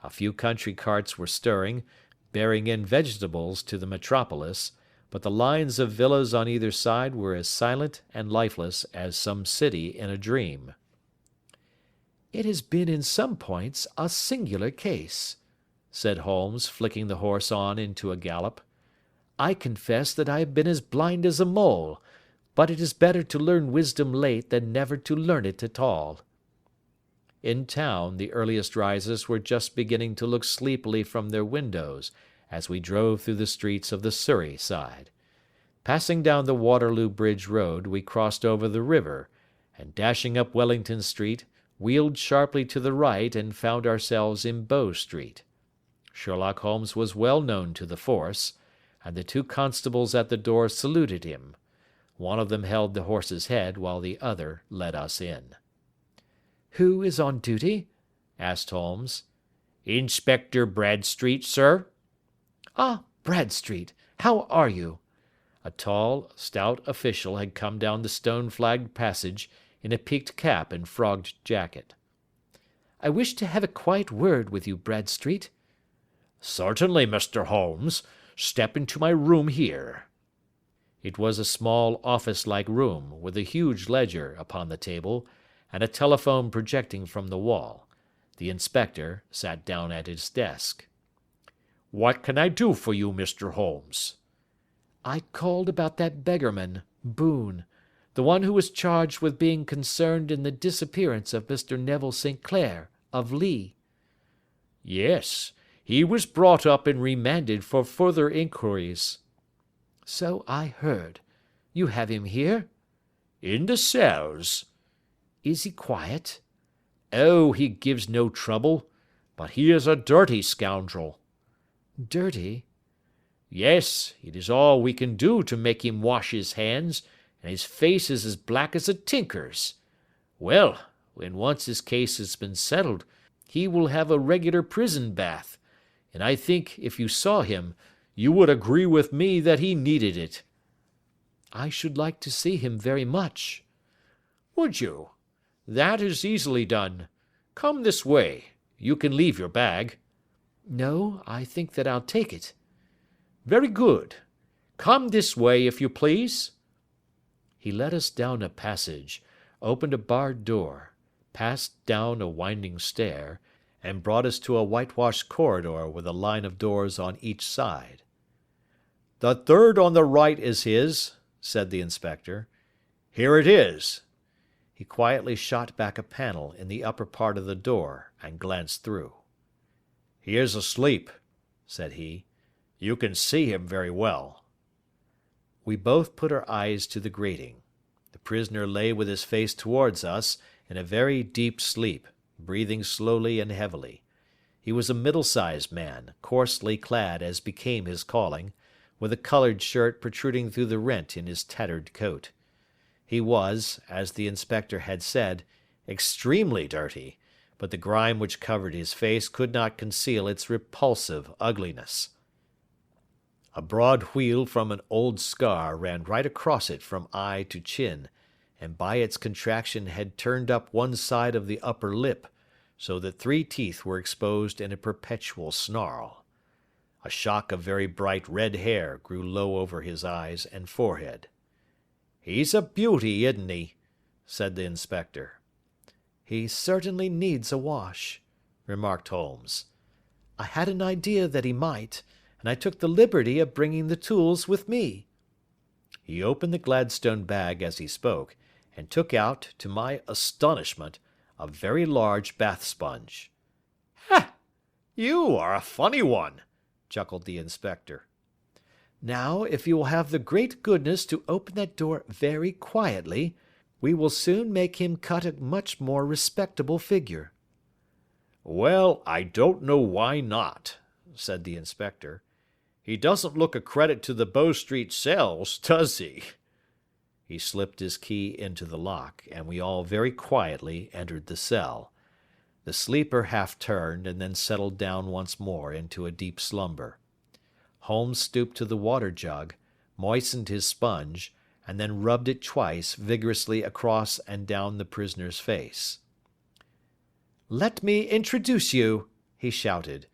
Speaker 1: A few country carts were stirring, bearing in vegetables to the metropolis, but the lines of villas on either side were as silent and lifeless as some city in a dream. "It has been in some points a singular case," said Holmes, flicking the horse on into a gallop. "I confess that I have been as blind as a mole, but it is better to learn wisdom late than never to learn it at all." In town, the earliest risers were just beginning to look sleepily from their windows as we drove through the streets of the Surrey side. Passing down the Waterloo Bridge Road, we crossed over the river, and dashing up Wellington Street, wheeled sharply to the right and found ourselves in Bow Street. Sherlock Holmes was well known to the force, and the two constables at the door saluted him. One of them held the horse's head, while the other led us in. "Who is on duty?" asked Holmes. "Inspector Bradstreet, sir." "Ah, Bradstreet, how are you?" A tall, stout official had come down the stone-flagged passage in a peaked cap and frogged jacket. "I wish to have a quiet word with you, Bradstreet." "Certainly, Mr. Holmes. Step into my room here." It was a small office-like room, with a huge ledger upon the table, and a telephone projecting from the wall. The inspector sat down at his desk. "What can I do for you, Mr. Holmes?" "I called about that beggarman, Boone, the one who was charged with being concerned in the disappearance of Mr. Neville St. Clair, of Lee." "Yes, he was brought up and remanded for further inquiries." "So I heard. You have him here?" "In the cells." "Is he quiet?" "Oh, he gives no trouble, but he is a dirty scoundrel." "Dirty?" "Yes, it is all we can do to make him wash his hands, and his face is as black as a tinker's. Well, when once his case has been settled, he will have a regular prison bath, and I think, if you saw him, you would agree with me that he needed it." "I should like to see him very much." "Would you? That is easily done. Come this way. You can leave your bag." "No, I think that I'll take it." "Very good. Come this way, if you please." He led us down a passage, opened a barred door, passed down a winding stair, and brought us to a whitewashed corridor with a line of doors on each side. "The third on the right is his," said the inspector. "Here it is." He quietly shot back a panel in the upper part of the door and glanced through. "He is asleep," said he. "You can see him very well." We both put our eyes to the grating. The prisoner lay with his face towards us in a very deep sleep, breathing slowly and heavily. He was a middle-sized man, coarsely clad as became his calling, with a coloured shirt protruding through the rent in his tattered coat. He was, as the inspector had said, extremely dirty, but the grime which covered his face could not conceal its repulsive ugliness. A broad wheal from an old scar ran right across it from eye to chin, and by its contraction had turned up one side of the upper lip, so that 3 teeth were exposed in a perpetual snarl. A shock of very bright red hair grew low over his eyes and forehead. "He's a beauty, isn't he?" said the inspector. "He certainly needs a wash," remarked Holmes. "I had an idea that he might, and I took the liberty of bringing the tools with me." He opened the Gladstone bag as he spoke, and took out, to my astonishment, a very large bath sponge. "Ha! You are a funny one," chuckled the inspector. "Now, if you will have the great goodness to open that door very quietly, we will soon make him cut a much more respectable figure." "Well, I don't know why not," said the inspector. "He doesn't look a credit to the Bow Street cells, does he?" He slipped his key into the lock, and we all very quietly entered the cell. The sleeper half turned, and then settled down once more into a deep slumber. Holmes stooped to the water jug, moistened his sponge, and then rubbed it twice vigorously across and down the prisoner's face. "Let me introduce you," he shouted,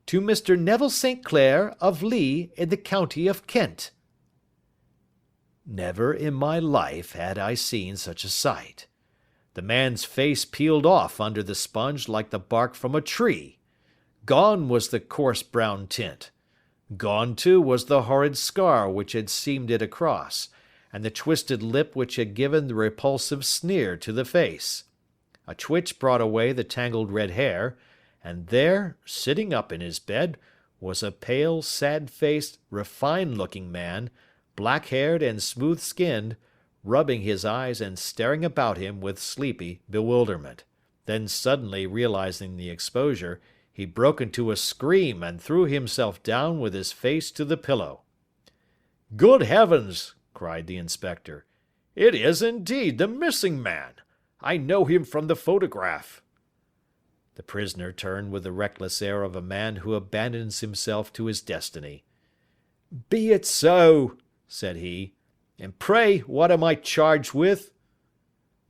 Speaker 1: "to Mr. Neville St. Clair, of Lee, in the county of Kent." Never in my life had I seen such a sight. The man's face peeled off under the sponge like the bark from a tree. Gone was the coarse brown tint. Gone, too, was the horrid scar which had seamed it across, and the twisted lip which had given the repulsive sneer to the face. A twitch brought away the tangled red hair, and there, sitting up in his bed, was a pale, sad-faced, refined-looking man, black-haired and smooth-skinned, rubbing his eyes and staring about him with sleepy bewilderment. Then suddenly realizing the exposure, he broke into a scream and threw himself down with his face to the pillow. "Good heavens!" cried the inspector. "It is indeed the missing man. I know him from the photograph." The prisoner turned with the reckless air of a man who abandons himself to his destiny. "Be it so," said he. "And pray, what am I charged with?"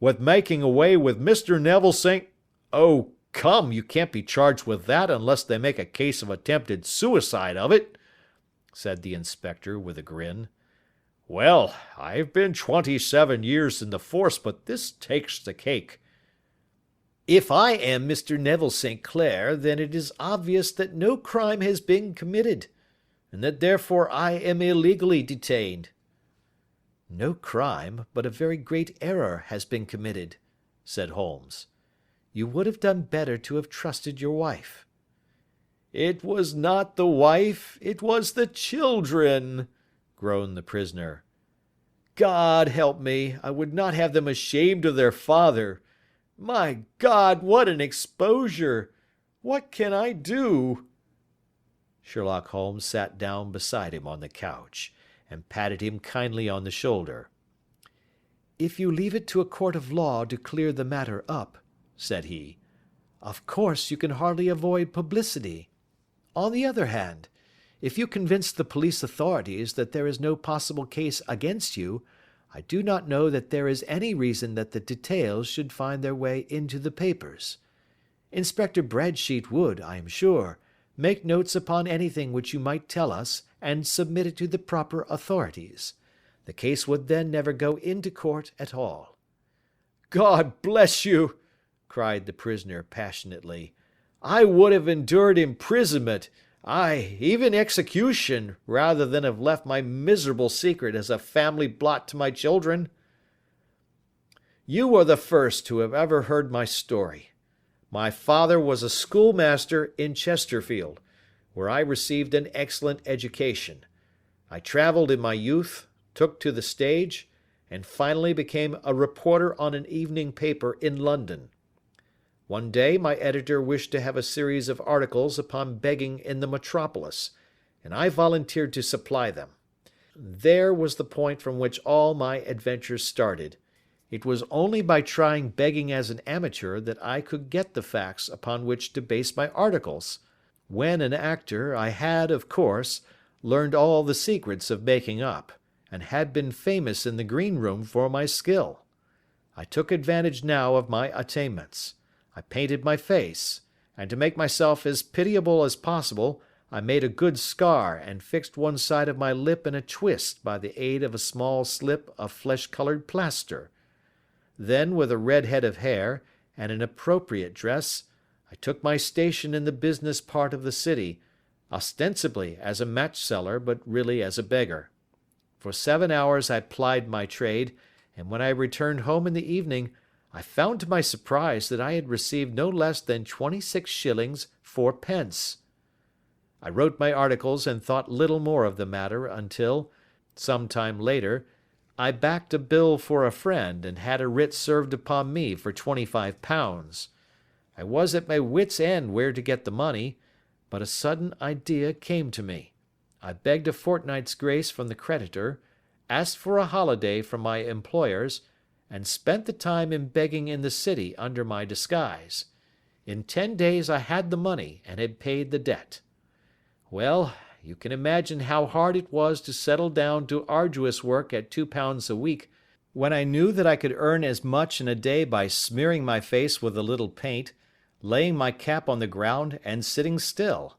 Speaker 1: "With making away with Mr. Neville St. Oh, come, you can't be charged with that unless they make a case of attempted suicide of it," said the inspector with a grin. "Well, I've been 27 years in the force, but this takes the cake." "If I am Mr. Neville St. Clair, then it is obvious that no crime has been committed, and that therefore I am illegally detained." "No crime, but a very great error has been committed," said Holmes. "You would have done better to have trusted your wife." "It was not the wife, it was the children," groaned the prisoner. "God help me, I would not have them ashamed of their father. My God, what an exposure! What can I do?" Sherlock Holmes sat down beside him on the couch, and patted him kindly on the shoulder. "If you leave it to a court of law to clear the matter up," said he, "of course you can hardly avoid publicity. On the other hand, if you convince the police authorities that there is no possible case against you, I do not know that there is any reason that the details should find their way into the papers. Inspector Bradsheet would, I am sure, make notes upon anything which you might tell us and submit it to the proper authorities. The case would then never go into court at all." "God bless you!" cried the prisoner passionately. "I would have endured imprisonment, aye, even execution, rather than have left my miserable secret as a family blot to my children." "You are the first who have ever heard my story. My father was a schoolmaster in Chesterfield, where I received an excellent education. I travelled in my youth, took to the stage, and finally became a reporter on an evening paper in London. One day my editor wished to have a series of articles upon begging in the metropolis, and I volunteered to supply them. There was the point from which all my adventures started. It was only by trying begging as an amateur that I could get the facts upon which to base my articles. When an actor, I had, of course, learned all the secrets of making up, and had been famous in the green room for my skill. I took advantage now of my attainments. I painted my face, and to make myself as pitiable as possible, I made a good scar and fixed one side of my lip in a twist by the aid of a small slip of flesh-colored plaster. Then, with a red head of hair and an appropriate dress, I took my station in the business part of the city, ostensibly as a match-seller, but really as a beggar. For 7 hours I plied my trade, and when I returned home in the evening, I found to my surprise that I had received no less than 26 shillings 4 pence. I wrote my articles and thought little more of the matter until, some time later, I backed a bill for a friend and had a writ served upon me for £25. I was at my wits' end where to get the money, but a sudden idea came to me. I begged a fortnight's grace from the creditor, asked for a holiday from my employers, and spent the time in begging in the city under my disguise. In 10 days I had the money and had paid the debt. Well, you can imagine how hard it was to settle down to arduous work at £2 a week, when I knew that I could earn as much in a day by smearing my face with a little paint, laying my cap on the ground, and sitting still.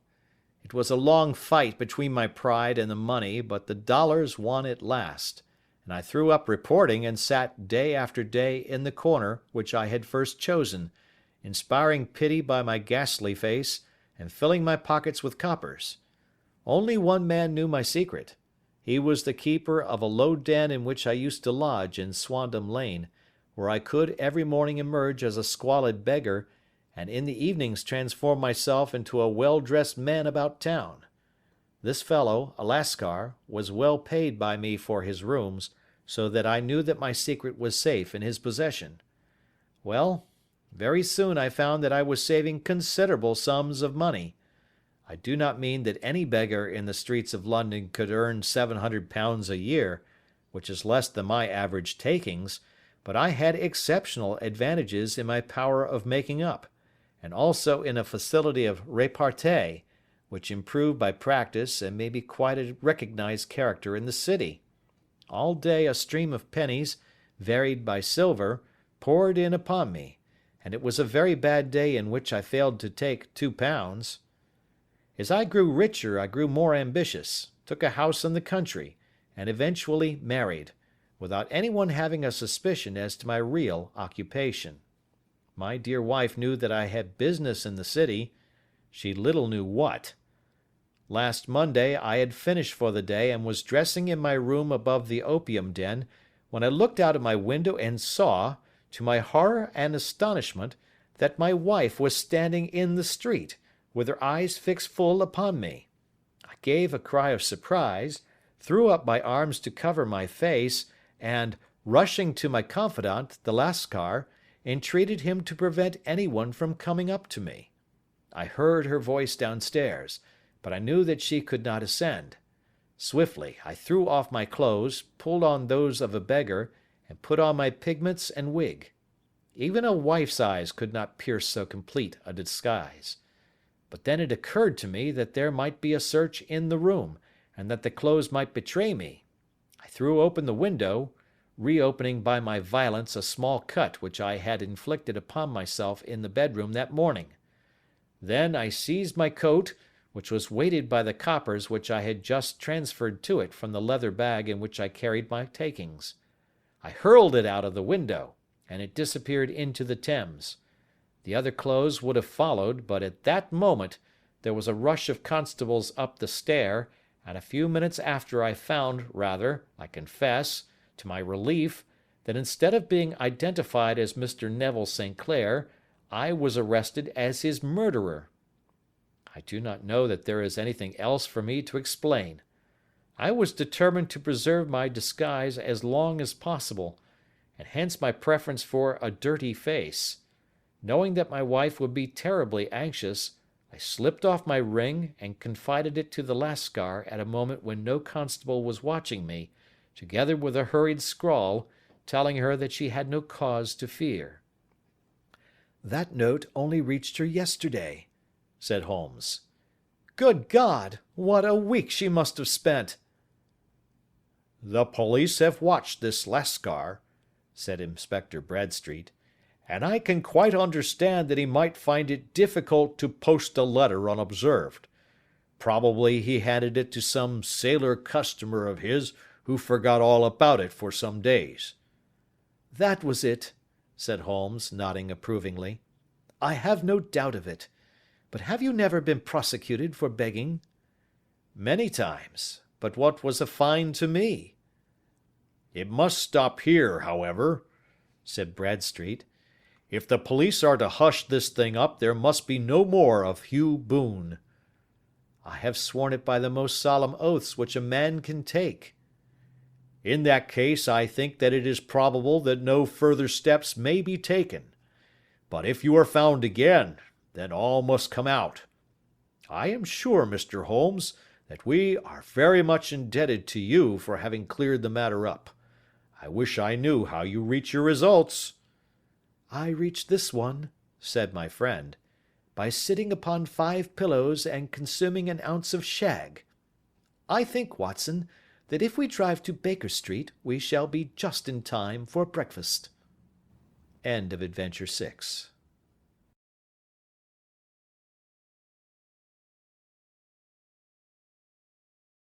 Speaker 1: It was a long fight between my pride and the money, but the dollars won at last, and I threw up reporting and sat day after day in the corner which I had first chosen, inspiring pity by my ghastly face, and filling my pockets with coppers. Only one man knew my secret. He was the keeper of a low den in which I used to lodge in Swandam Lane, where I could every morning emerge as a squalid beggar, and in the evenings transform myself into a well-dressed man about town. This fellow, a Lascar, was well paid by me for his rooms, so that I knew that my secret was safe in his possession. Well, very soon I found that I was saving considerable sums of money. I do not mean that any beggar in the streets of London could earn £700 a year, which is less than my average takings, but I had exceptional advantages in my power of making up, and also in a facility of repartee, which improved by practice and made me quite a recognized character in the city. All day a stream of pennies, varied by silver, poured in upon me, and it was a very bad day in which I failed to take £2. As I grew richer, I grew more ambitious, took a house in the country, and eventually married, without anyone having a suspicion as to my real occupation. My dear wife knew that I had business in the city. She little knew what. Last Monday I had finished for the day and was dressing in my room above the opium den, when I looked out of my window and saw, to my horror and astonishment, that my wife was standing in the street, with her eyes fixed full upon me. I gave a cry of surprise, threw up my arms to cover my face, and, rushing to my confidant, the Lascar, entreated him to prevent anyone from coming up to me. I heard her voice downstairs, but I knew that she could not ascend. Swiftly I threw off my clothes, pulled on those of a beggar, and put on my pigments and wig. Even a wife's eyes could not pierce so complete a disguise. But then it occurred to me that there might be a search in the room, and that the clothes might betray me. I threw open the window, reopening by my violence a small cut which I had inflicted upon myself in the bedroom that morning. Then I seized my coat, which was weighted by the coppers which I had just transferred to it from the leather bag in which I carried my takings. I hurled it out of the window, and it disappeared into the Thames. The other clothes would have followed, but at that moment there was a rush of constables up the stair, and a few minutes after I found, rather, I confess, to my relief, that instead of being identified as Mr. Neville St. Clair, I was arrested as his murderer. I do not know that there is anything else for me to explain. I was determined to preserve my disguise as long as possible, and hence my preference for a dirty face. Knowing that my wife would be terribly anxious, I slipped off my ring and confided it to the Lascar at a moment when no constable was watching me, together with a hurried scrawl, telling her that she had no cause to fear. "That note only reached her yesterday," said Holmes. "Good God! What a week she must have spent!" "The police have watched this Lascar," said Inspector Bradstreet, "and I can quite understand that he might find it difficult to post a letter unobserved. Probably he handed it to some sailor customer of his who forgot all about it for some days." "That was it," said Holmes, nodding approvingly. "I have no doubt of it. But have you never been prosecuted for begging?" "Many times. But what was a fine to me?" "It must stop here, however," said Bradstreet. "If the police are to hush this thing up, there must be no more of Hugh Boone." "I have sworn it by the most solemn oaths which a man can take." "In that case, I think that it is probable that no further steps may be taken. But if you are found again, then all must come out. I am sure, Mr. Holmes, that we are very much indebted to you for having cleared the matter up. I wish I knew how you reach your results." "I reach this one," said my friend, "by sitting upon 5 pillows and consuming an ounce of shag. I think, Watson, that if we drive to Baker Street we shall be just in time for breakfast." End of Adventure 6.